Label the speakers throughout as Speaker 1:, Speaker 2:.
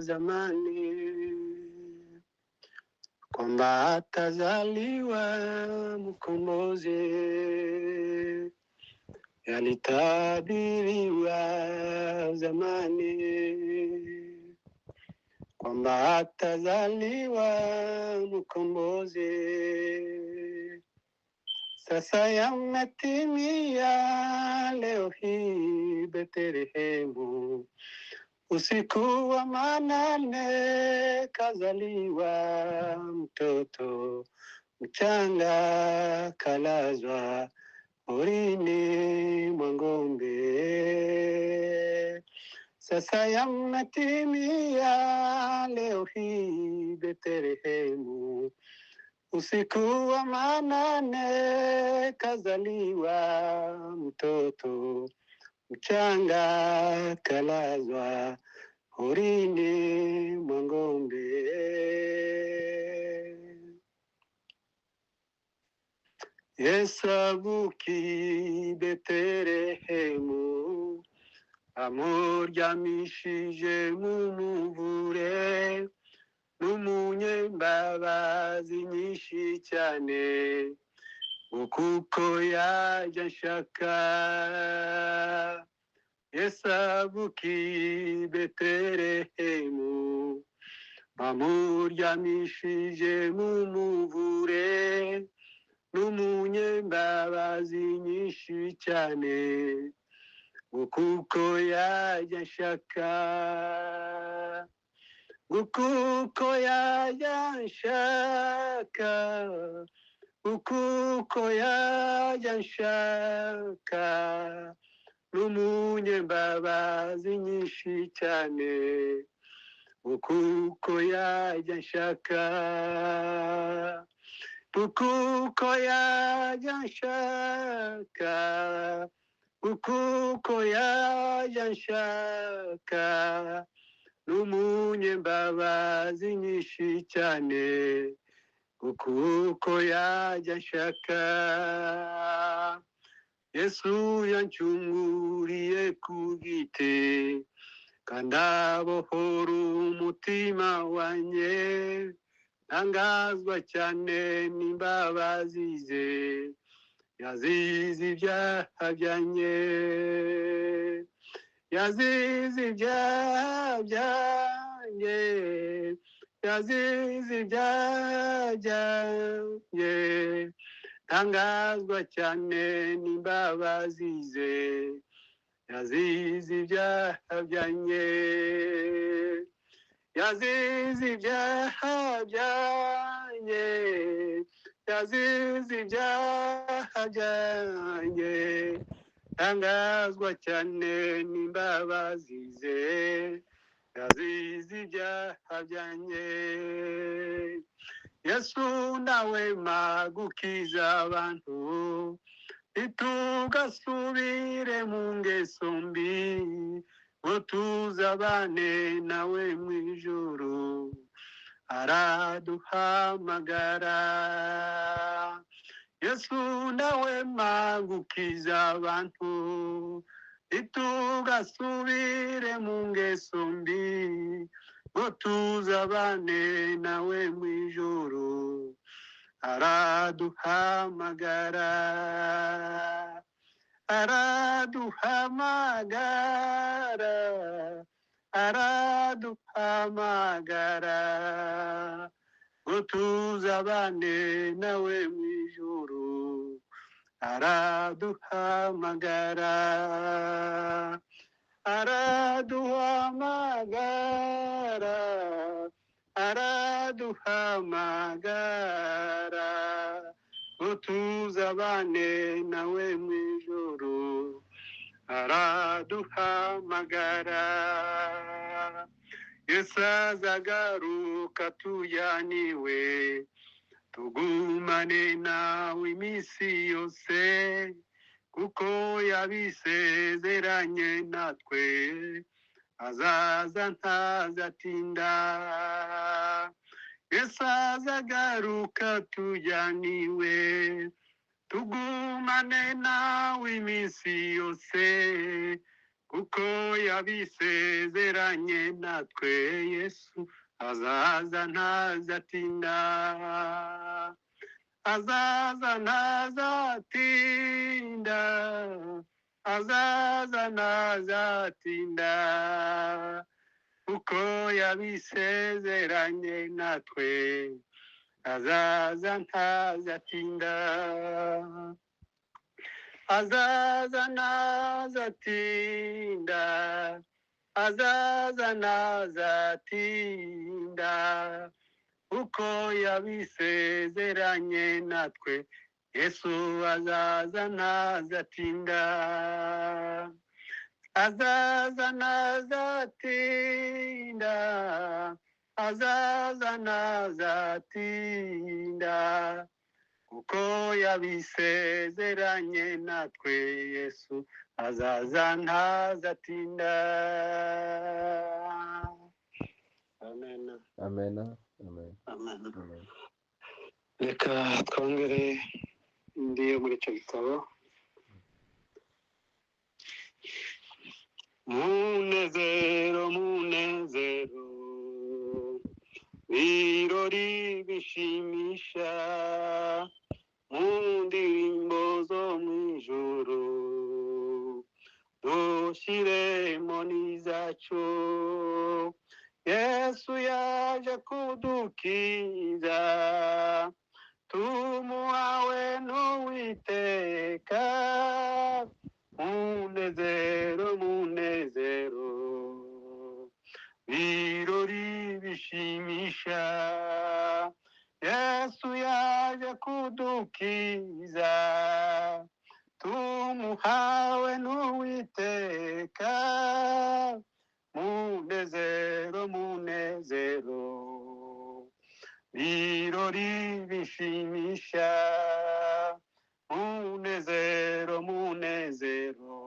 Speaker 1: zamani kwamba atazaliwa mkombozi, yalitabiriwa zamani kwamba atazaliwa mkombozi. Sasa yametimia leo hii Betlehemu, usiku wa manane kazaliwa mtoto mchanga, kalazwa horini mwa ng'ombe. Sasa yametimia leo hii Betlehemu, usiku wa manane kazaliwa mtoto mchanga, kalazwa horini mwa ng'ombe. Yesabuki Betlehemu, amuryamishije mu muvure n'umunyembabazi nyinshi cyane, kuko yajya nshaka. Yesabuki Betlehemu, amuryamishije mu muvure n'umunyembabazi nyinshi cyane, kuko yajya nshaka. Kuko yajya nshaka, kuko yajya nshaka, n'umunyembabazi nyinshi cyane, kuko yajya nshaka. Kuko yajya nshaka, kuko yajya nshaka, n'umunyembabazi nyinshi cyane, kuko yajya nshaka. Yesu yancunguriye ku giti, kandi abohora umutima wanjye, ntangazwa cyane n'imbabazi ze, yazize ibyaha byanjye, yazize ibyaha byanjye, yazize ibyaha byanjye, ntangazwa cyane n'imbabazi ze, yazize ibyaha byanjye, yazize ibyaha byanjye, yazize ibyaha byanjye, ntangazwa cyane n'imbabazi ze, yazize ibyaha byanjye. Yesu ndahwema gukiza abantu, ntitugasubire mu ngeso mbi, ngo tuzabane nawe mu ijuru, araduhamagara. Yesu ndahwema gukiza abantu, ntitugasubire mu ngeso mbi, ngo tuzabane nawe mu ijuru, araduhamagara, araduhamagara, araduhamagara, ngo tuzabane nawe mu ijuru, araduhamagara, araduhamagara, araduhamagara, ngo tuzabane nawe mu ijuru, araduhamagara. Yesu azagaruka tujyaniwe, tugumane nawe iminsi yose, kuko yabisezeranye natwe, azaza ntazatinda. Yesu azagaruka tujyaniwe, tugumane nawe iminsi yose, kuko yabisezeranye natwe Yesu azaza ntazatinda azaza ntazatinda azaza ntazatinda kuko yabisezeranye natwe azaza ntazatinda azaza ntazatinda azaza ntazatinda kuko yabisezeranye natwe Yesu azaza ntazatinda azaza ntazatinda azaza ntazatinda kuko yabisezeranye natwe Yesu azaza ntazatinda. Amen.
Speaker 2: Amen. Amen.
Speaker 1: Amen.
Speaker 2: Amen.
Speaker 1: Reka twongere indi yo muri icyo gitabo. Munezero munezero birori bishimisha mu ndirimbo zo mu ijuru dushyiremo n'izacu Yesu yaje kudukiza tumuhawe n'Uwiteka munezero munezero birori bishimisha Yesu yaje kudukiza tumuhawe n'Uwiteka munezero munezero birori bishimisha munezero munezero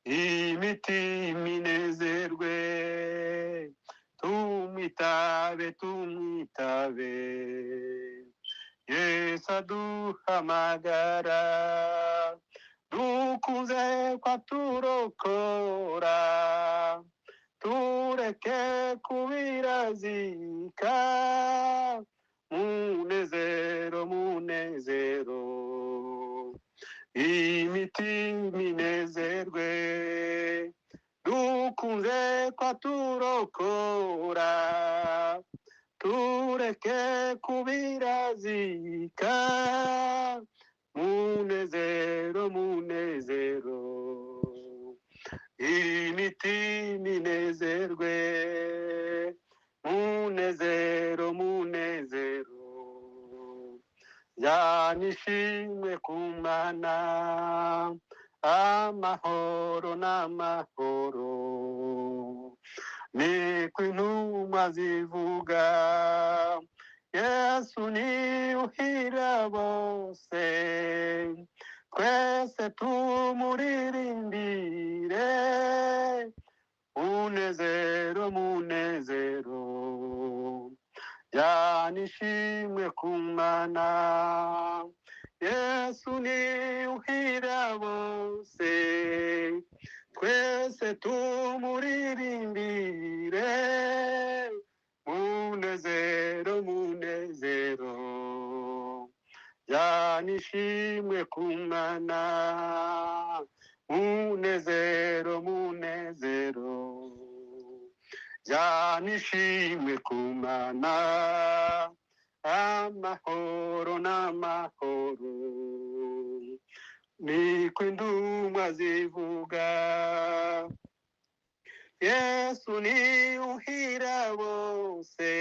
Speaker 1: imitima inezerwe tumwitabe tumwitabe Yesu aduhamagara dukunze ko aturokora tureke kubirazika munezero munezero imitima inezerwe dukunze ko aturokora tureke kubirazika munezero munezero imitima inezerwe munezero munezero yanishimwe ku Mana amahoro n'amahoro niko intumwa zivuga Yesu ni uhira bose twese tumuririmbire munezero munezero yanishimwe ku Mana Yesu ni uhira bose twese tumuririmbire munezero munezero yanishimwe ku Mana munezero munezero yanishimwe ku Mana amahoro n'amahoro niko intumwa zivuga Yesu ni uhira bose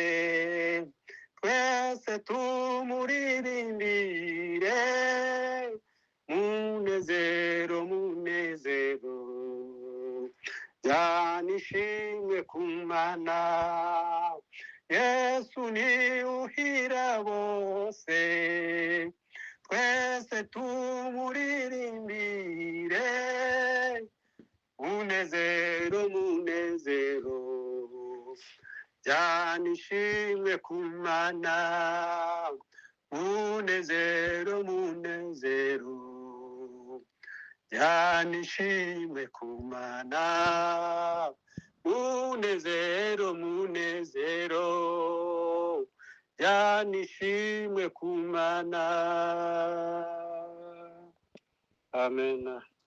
Speaker 1: twese tumuririmbire munezero munezero yanishimwe ku Mana Yesu ni uhira bose twese tumuririmbire munezero munezero yanishimwe ku Mana munezero munezero yanishimwe kumana munezero munezero yanishimwe kumana. Amen.